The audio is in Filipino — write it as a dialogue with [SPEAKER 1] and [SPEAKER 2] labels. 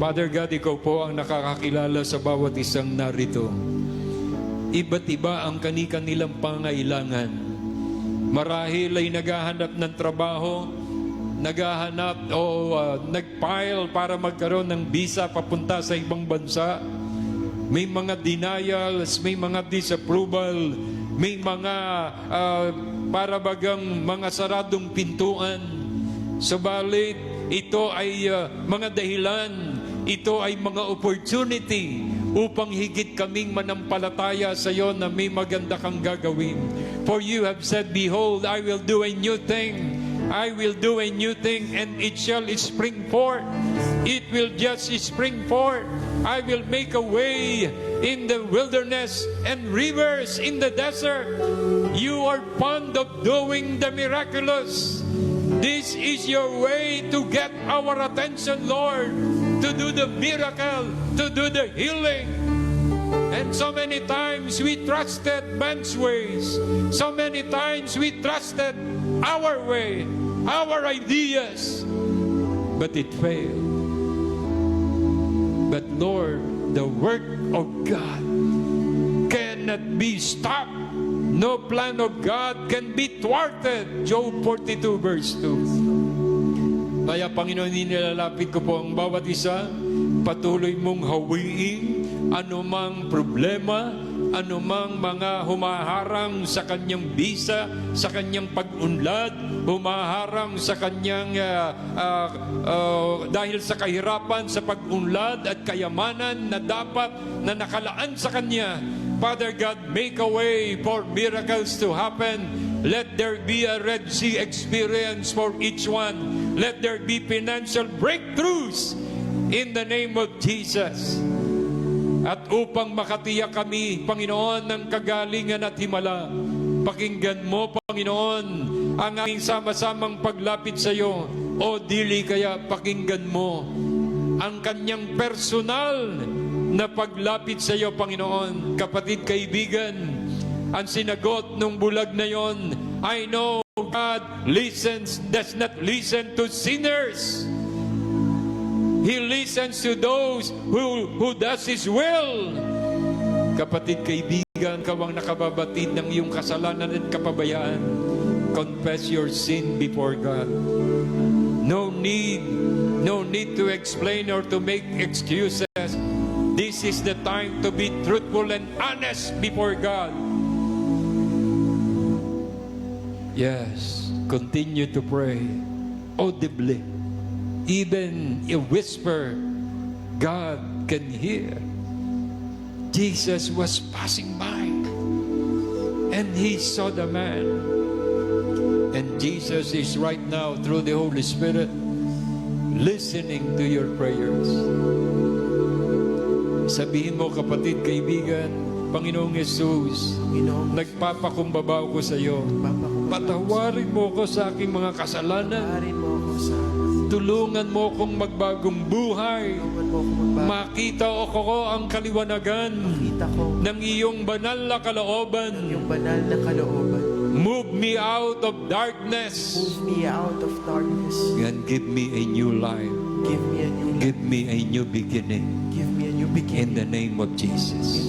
[SPEAKER 1] Father God, ikaw po ang nakakakilala sa bawat isang narito. Iba't iba ang kani-kanilang pangailangan. Marahil ay naghahanap ng trabaho, naghahanap o nagfile para magkaroon ng visa papunta sa ibang bansa. May mga denials, may mga disapproval, may mga para bagang mga saradong pintuan. Subalit, ito ay mga dahilan, ito ay mga opportunity upang higit kaming manampalataya sa iyo na may maganda kang gagawin. For you have said, behold, I will do a new thing. I will do a new thing, and it shall spring forth. It will just spring forth. I will make a way in the wilderness and rivers in the desert. You are fond of doing the miraculous. This is your way to get our attention, Lord, to do the miracle, to do the healing. And so many times we trusted man's ways. So many times we trusted our way, our ideas, but it failed. But Lord, the work of God cannot be stopped. No plan of God can be thwarted. Job 42 verse 2. Kaya Panginoon, nilalapit ko po ang bawat isa. Patuloy mong hawiin anumang problema, anumang mga humaharang sa kanyang bisa, sa kanyang pag-unlad, humaharang sa kanyang dahil sa kahirapan, sa pag-unlad at kayamanan na dapat na nakalaan sa kanya. Father God, make a way for miracles to happen. Let there be a Red Sea experience for each one. Let there be financial breakthroughs in the name of Jesus. At upang makatiyak kami, Panginoon, ng kagalingan at himala, pakinggan mo, Panginoon, ang aming sama-samang paglapit sa iyo. O dili kaya pakinggan mo ang kanyang personal na paglapit sa iyo, Panginoon. Kapatid, kaibigan, ang sinagot ng bulag na yon, I know God does not listen to sinners. He listens to those who does His will. Kapatid, kaibigan, kawang nakababatid ng iyong kasalanan at kapabayaan. Confess your sin before God. No need to explain or to make excuses. This is the time to be truthful and honest before God. Yes, continue to pray audibly. Even a whisper, God can hear. Jesus was passing by, and He saw the man. And Jesus is right now, through the Holy Spirit, listening to your prayers. Sabihin mo, kapatid, kaibigan, Panginoong Jesus, nagpapakumbaba ko sa iyo. Patawarin mo ko sa aking mga kasalanan. Tulungan mo kong magbagong buhay. Makita ko ang kaliwanagan ng iyong banal na kalooban. Move me out of darkness. And give me a new life. Give me a new beginning. In the name of Jesus.